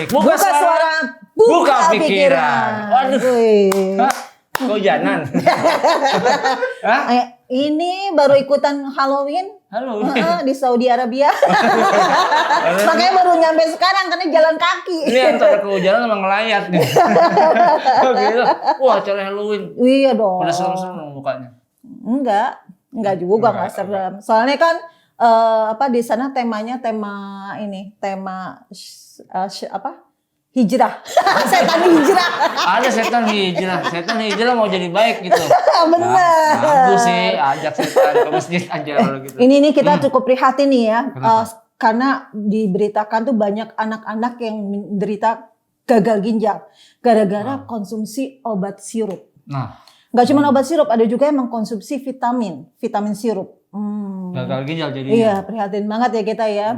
Buka suara, buka pikiran. Waduh. Hah? Kehujanan. Hah? Ini baru ikutan Halloween. Halo. Di Saudi Arabia. Makanya baru nyampe sekarang karena jalan kaki. Ini antara kehujanan sama ngelayat nih. Gitu. Wah, acara Halloween. Iya dong. Pada serem-serem mukanya. Enggak juga enggak serem. Soalnya kan di sana tema hijrah. Setan hijrah. Ada setan hijrah. Setan hijrah mau jadi baik gitu. Benar. Bagus sih, ajak setan ke masjid aja gitu. Ini kita cukup prihatin nih ya. Karena diberitakan tuh banyak anak-anak yang menderita gagal ginjal gara-gara konsumsi obat sirup. Nah, nggak cuma obat sirup, ada juga yang mengkonsumsi vitamin sirup. Gagal ginjal jadinya. Iya, prihatin banget ya kita ya.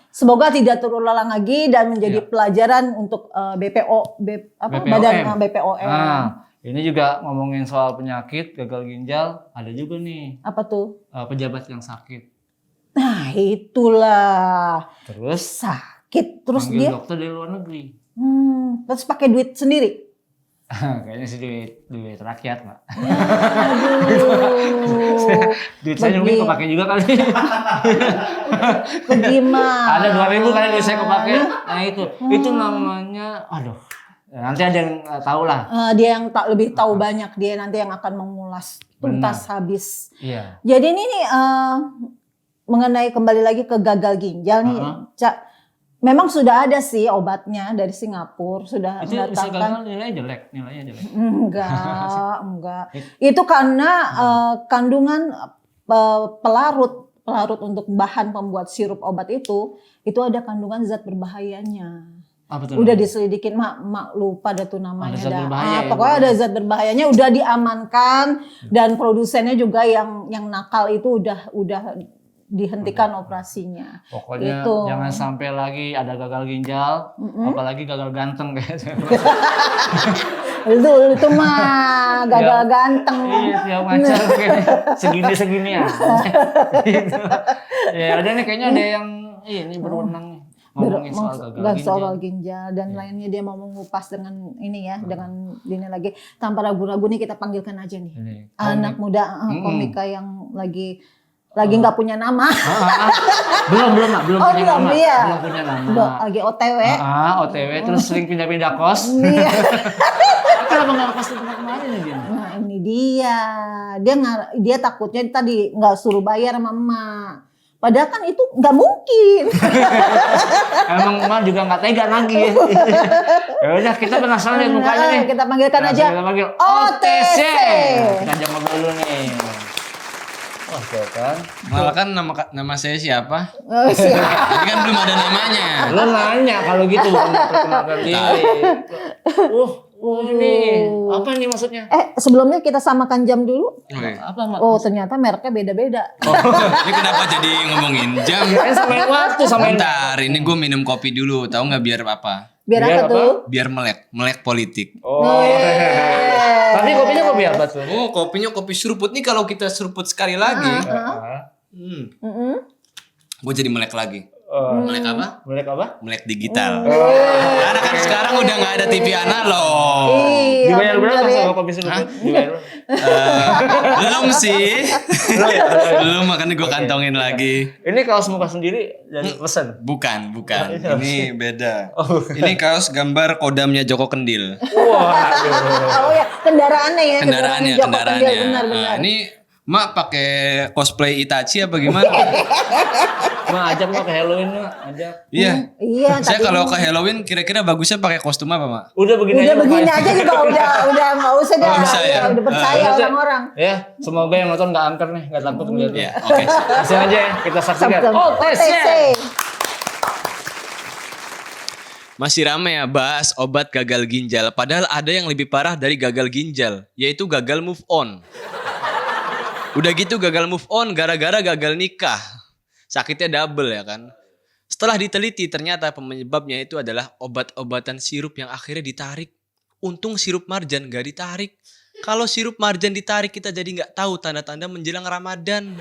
Semoga tidak terulang lagi dan menjadi pelajaran untuk Badan BPOM. Nah, ini juga ngomongin soal penyakit gagal ginjal, ada juga nih. Apa tuh? Pejabat yang sakit. Nah, itulah. Terus Sakit terus panggil dia dokter dari luar negeri. terus pakai duit sendiri. Kayaknya sih duit rakyat, Mbak. Aduh. Duit saya mungkin kepake juga kali. Bagaimana? Ada 2.000 kali duit saya kepake. Nah itu namanya, aduh. Nanti ada yang tahu lah. Dia yang lebih tahu banyak, dia nanti yang akan mengulas tuntas habis. Iya. Jadi ini nih mengenai kembali lagi ke gagal ginjal nih, Cak. Memang sudah ada sih obatnya dari Singapura, sudah Itu mendatangkan. nilainya jelek. Enggak. Itu karena kandungan pelarut untuk bahan pembuat sirup obat itu ada kandungan zat berbahayanya. Apa tuh? Udah diselidikin, mak lupa dah tuh namanya. Ada zat berbahaya ya, pokoknya ada zat berbahayanya, udah diamankan dan produsennya juga yang nakal itu udah dihentikan operasinya. Pokoknya gitu. Jangan sampai lagi ada gagal ginjal, apalagi gagal ganteng kayaknya. Itu mah gagal ganteng. Iya, tiap ngacar segini ya. Gitu. Ya ada nih kayaknya ada yang ini berwenang nih. Ngomongin soal gagal ginjal dan lainnya, dia mau mengupas dengan ini ya, dengan ini lagi tanpa ragu-ragu nih kita panggilkan aja nih. Anak muda komika yang lagi nggak punya nama. Belum punya nama. Iya. Belum punya nama. Lagi OTW. OTW terus sering pindah-pindah kos. Iya. Kenapa nggak kos di tempat kemarin nih dia? Nah ini dia takutnya tadi nggak suruh bayar sama emak. Padahal kan itu nggak mungkin. Emang emak juga nggak tega nagih. Ya udah, kita penasaran lihat mukanya nih. Kita panggilkan aja. Kita panggil OTC. Kita ajak ngobrol dulu nih. Oh, kan. Kenalkan nama saya siapa? Siap. Ini kan belum ada namanya. Lu nanya kalau gitu perkenalkan diri. Ini apa nih maksudnya? Sebelumnya kita samakan jam dulu. Apa mak? Oh, ternyata mereknya beda-beda. Ini kenapa jadi ngomongin jam? Samain waktu, samain. Bentar, ini gue minum kopi dulu. Tahu nggak biar apa? Biar apa tuh? Biar melek politik. Tapi kopinya kopi apa tuh? Oh, kopinya kopi seruput nih. Kalau kita seruput sekali lagi, gue jadi melek lagi. Melek apa? Melek apa? Melek digital. Karena kan sekarang udah nggak ada TV analog. Iya. Dibayar berapa sama kopi seruput? Dibayar berapa? Belum sih. Belum, makanya gue kantongin lagi. Ini kaos muka sendiri dari pesan? Bukan. Ini beda. Ini kaos gambar kodamnya Joko Kendil. Oh ya, kendaraannya ya. Kendaraannya. Benar. Ini Mak pakai cosplay Itachi apa gimana? Mak ajak ke Halloween mak, ajak. Iya. Saya kalau ke Halloween kira-kira bagusnya pakai kostum apa, Mak? Udah begini aja juga udah nggak usah dah. Bisa ya? Udah percaya orang-orang. Ya, semoga yang nonton nggak angker nih, nggak takut ngeliatnya. Ya, oke. Langsung aja ya, kita saksikan. OTC. Masih ramai ya bahas obat gagal ginjal, padahal ada yang lebih parah dari gagal ginjal, yaitu gagal move on. Udah gitu gagal move on gara-gara gagal nikah. Sakitnya double ya kan. Setelah diteliti ternyata penyebabnya itu adalah obat-obatan sirup yang akhirnya ditarik. Untung sirup marjan gak ditarik. Kalau sirup marjan ditarik kita jadi gak tahu tanda-tanda menjelang Ramadan.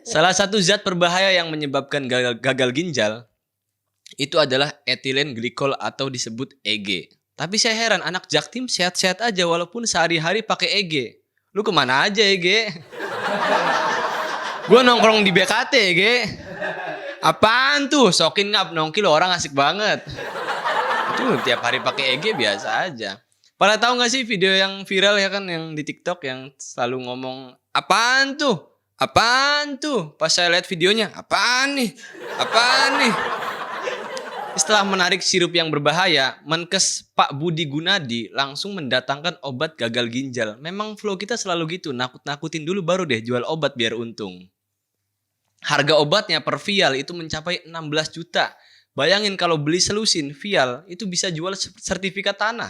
Salah satu zat berbahaya yang menyebabkan gagal ginjal Itu adalah etilen glikol atau disebut EG. Tapi saya heran, anak Jaktim sehat-sehat aja walaupun sehari-hari pakai EG. Lu kemana aja EG? Gue nongkrong di BKT EG. Apaan tuh? Sokin ngap nongki lo, orang asik banget. Itu tiap hari pakai EG biasa aja. Pada tahu gak sih video yang viral ya kan, yang di TikTok yang selalu ngomong apaan tuh? Apaan tuh? Pas saya lihat videonya, apaan nih? Apaan nih? Setelah menarik sirup yang berbahaya, Menkes Pak Budi Gunadi langsung mendatangkan obat gagal ginjal. Memang flow kita selalu gitu, nakut-nakutin dulu baru deh jual obat biar untung. Harga obatnya per vial itu mencapai 16 juta. Bayangin kalau beli selusin vial itu bisa jual sertifikat tanah.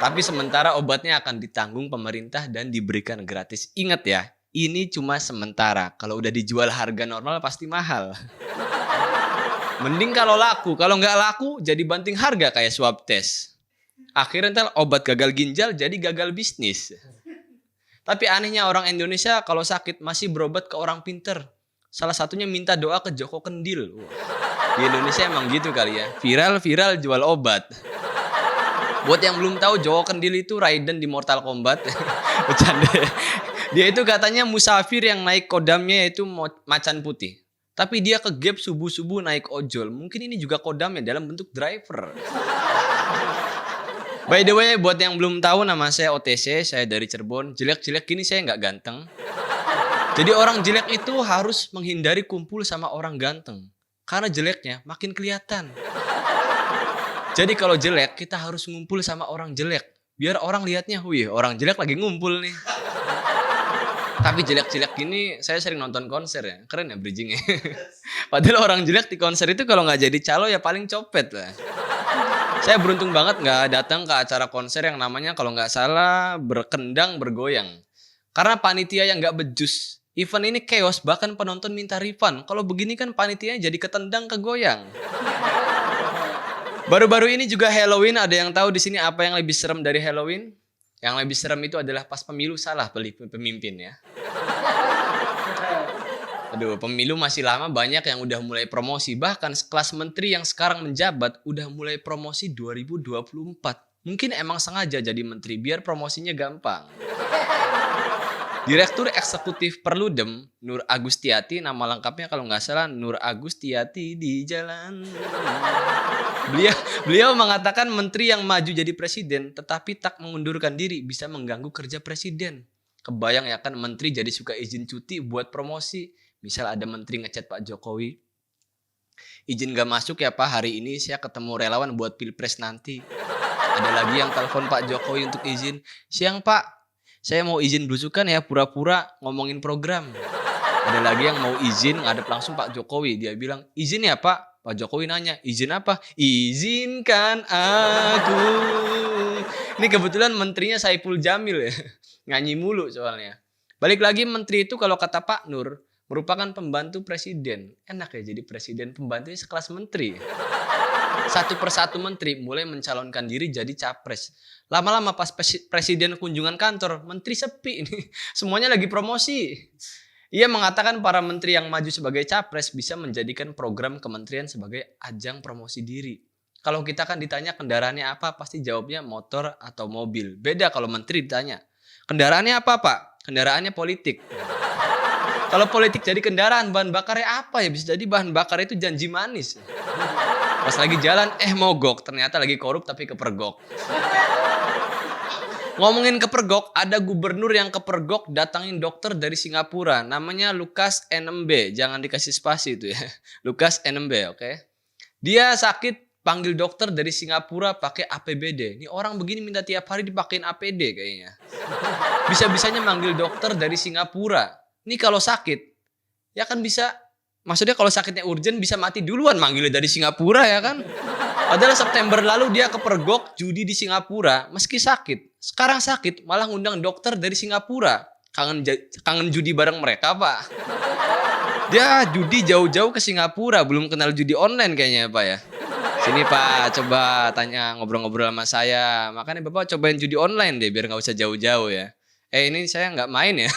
Tapi sementara obatnya akan ditanggung pemerintah dan diberikan gratis. Ingat ya, ini cuma sementara. Kalau udah dijual harga normal pasti mahal. Mending kalau laku, kalau nggak laku jadi banting harga kayak swab test. Akhirnya ntar obat gagal ginjal jadi gagal bisnis. Tapi anehnya orang Indonesia kalau sakit masih berobat ke orang pinter. Salah satunya minta doa ke Joko Kendil. Wah, di Indonesia emang gitu kali ya. Viral jual obat. Buat yang belum tahu, Joko Kendil itu Raiden di Mortal Kombat. Bercanda. Dia itu katanya musafir yang naik kodamnya yaitu macan putih. Tapi dia ke gap subuh-subuh naik ojol. Mungkin ini juga kodamnya dalam bentuk driver. By the way, buat yang belum tahu, nama saya OTC, saya dari Cirebon. Jelek-jelek gini saya nggak ganteng. Jadi orang jelek itu harus menghindari kumpul sama orang ganteng. Karena jeleknya makin kelihatan. Jadi kalau jelek, kita harus ngumpul sama orang jelek. Biar orang lihatnya, wih orang jelek lagi ngumpul nih. Tapi jelek-jelek gini, saya sering nonton konser ya. Keren ya bridgingnya. Padahal orang jelek di konser itu kalau nggak jadi calo ya paling copet lah. Saya beruntung banget nggak datang ke acara konser yang namanya kalau nggak salah berkendang bergoyang. Karena panitia yang nggak becus. Event ini chaos, bahkan penonton minta refund. Kalau begini kan panitianya jadi ketendang kegoyang. Baru-baru ini juga Halloween, ada yang tahu di sini apa yang lebih serem dari Halloween? Yang lebih serem itu adalah pas pemilu salah pilih pemimpin ya. Aduh, pemilu masih lama, banyak yang udah mulai promosi. Bahkan sekelas menteri yang sekarang menjabat udah mulai promosi 2024. Mungkin emang sengaja jadi menteri biar promosinya gampang. Direktur Eksekutif Perludem, Nur Agustiati, nama lengkapnya kalau nggak salah Nur Agustiati di jalan. Beliau mengatakan menteri yang maju jadi presiden tetapi tak mengundurkan diri bisa mengganggu kerja presiden. Kebayang ya kan, menteri jadi suka izin cuti buat promosi. Misal ada menteri ngechat Pak Jokowi, izin gak masuk ya Pak, hari ini saya ketemu relawan buat pilpres nanti. Ada lagi yang telepon Pak Jokowi untuk izin, siang Pak, saya mau izin belusukan ya, pura-pura ngomongin program. Ada lagi yang mau izin ngadep langsung Pak Jokowi, dia bilang izin ya Pak. Pak Jokowi nanya, izin apa? Izinkan aku. Ini kebetulan menterinya Saiful Jamil ya, nyanyi mulu soalnya. Balik lagi, menteri itu kalau kata Pak Nur merupakan pembantu presiden. Enak ya jadi presiden, pembantunya sekelas menteri. Satu persatu menteri mulai mencalonkan diri jadi capres. Lama-lama pas presiden kunjungan kantor, menteri sepi ini. Semuanya lagi promosi. Ia mengatakan para menteri yang maju sebagai capres bisa menjadikan program kementerian sebagai ajang promosi diri. Kalau kita kan ditanya kendaraannya apa, pasti jawabnya motor atau mobil. Beda kalau menteri ditanya, kendaraannya apa Pak? Kendaraannya politik. Kalau politik jadi kendaraan, bahan bakarnya apa ya? Bisa jadi bahan bakar itu janji manis. Pas lagi jalan, mogok. Ternyata lagi korup tapi kepergok. Ngomongin kepergok, ada gubernur yang kepergok datangin dokter dari Singapura. Namanya Lukas NMB. Jangan dikasih spasi itu ya. Lukas NMB, oke? Dia sakit, panggil dokter dari Singapura pakai APBD. Ini orang begini minta tiap hari dipakein APD kayaknya. Bisa-bisanya manggil dokter dari Singapura. Ini kalau sakit, ya kan bisa, maksudnya kalau sakitnya urgent bisa mati duluan manggilnya dari Singapura ya kan. Padahal September lalu dia kepergok judi di Singapura, meski sakit. Sekarang sakit, malah ngundang dokter dari Singapura. Kangen judi bareng mereka Pak. Dia judi jauh-jauh ke Singapura, belum kenal judi online kayaknya Pak ya. Sini Pak, coba tanya ngobrol-ngobrol sama saya. Makanya Bapak cobain judi online deh, biar gak usah jauh-jauh ya. Ini saya nggak main ya.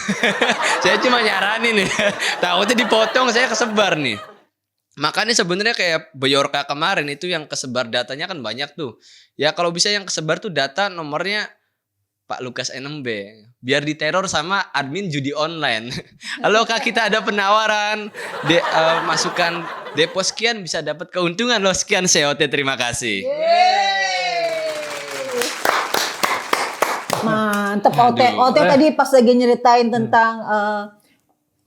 Saya cuma nyaranin ya. Takutnya dipotong, saya kesebar nih. Makanya sebenarnya kayak Beyorka kemarin itu yang kesebar datanya kan banyak tuh. Ya kalau bisa yang kesebar tuh data nomornya Pak Lukas NMB. Biar diteror sama admin judi online. Halo Kak, kita ada penawaran. Masukkan depo sekian bisa dapat keuntungan loh sekian COT. Terima kasih. Mantep. OT tadi pas lagi nyeritain tentang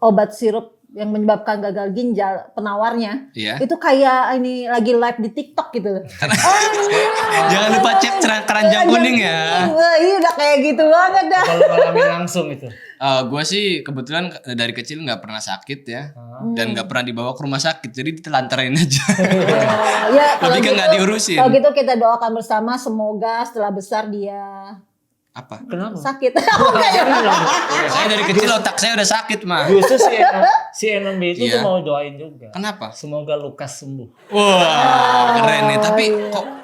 obat sirup yang menyebabkan gagal ginjal, penawarnya itu kayak ini lagi live di TikTok gitu. Jangan lupa cek keranjang kuning ya. Iya udah kayak gitu banget dah. Kalau ngalami langsung itu. Gue sih kebetulan dari kecil nggak pernah sakit ya, dan nggak pernah dibawa ke rumah sakit, jadi ditelantarin aja. Ya, Lebih ke nggak diurusin. Kalau gitu kita doakan bersama, semoga setelah besar dia apa? Kenapa? sakit. Saya dari kecil otak saya udah sakit mah. Justru si NMB itu tuh mau doain juga. Kenapa? Semoga Lukas sembuh. Wah, keren nih. Tapi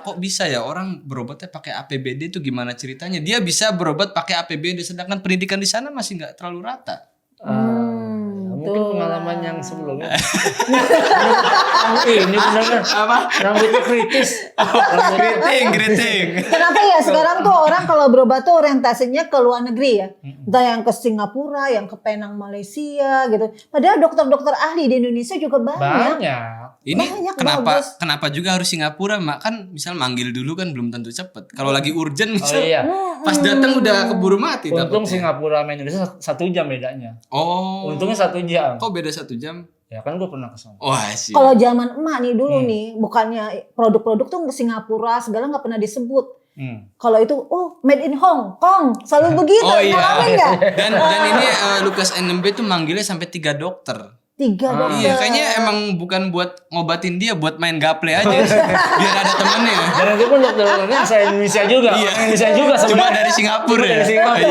kok bisa ya orang berobatnya pakai APBD itu gimana ceritanya? Dia bisa berobat pakai APBD sedangkan pendidikan di sana masih nggak terlalu rata. Mungkin pengalaman yang sebelumnya. Ini benar-benar Apa? rambutnya kritis. Geriting. Kenapa ya sekarang tuh orang kalau berobat tuh orientasinya ke luar negeri ya. Entah yang ke Singapura, yang ke Penang Malaysia gitu. Padahal dokter-dokter ahli di Indonesia juga banyak. Ini Banyak, kenapa juga harus Singapura, Mak? Kan misal manggil dulu kan belum tentu cepet. Kalau lagi urgent misal pas datang udah keburu mati. Untung takutnya. Singapura sama Indonesia 1 jam bedanya. Oh. Untungnya 1 jam. Kok beda 1 jam? Ya kan gue pernah kesana. Wah sih. Kalau zaman emak nih dulu nih, bukannya produk-produk tuh ke Singapura segala nggak pernah disebut. Kalau itu made in Hong Kong, selalu begitu. Oh iya. Ngalamin nggak? Dan ini Lukas NMB tuh manggilnya sampai 3 dokter. 3 dokter. Iya, kayaknya emang bukan buat ngobatin dia, buat main gaple aja. Biar ada temennya. Dan itu pun dokter-dokternya asal Indonesia juga. Iya. Orang Indonesia juga Cuma sebenarnya. dari Singapura ya. Dari Singapura.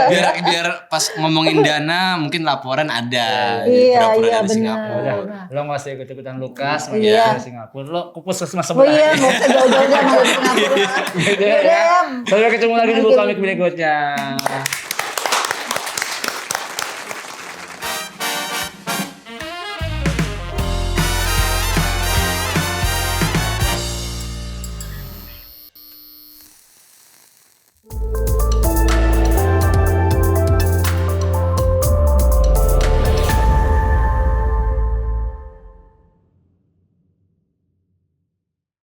Iya. Biar pas ngomongin dana mungkin laporan ada. Iya, Pura-pura iya, dari benar. Singapura. Udah, lo masih ikut-ikutan Lukas, Iya. dari Singapura. Lo ke puskesmas Oh sebelah. iya, nggak usah jauh-jauh mau ke Singapura. Gitu ya. Sampai ketemu lagi di buku komik berikutnya.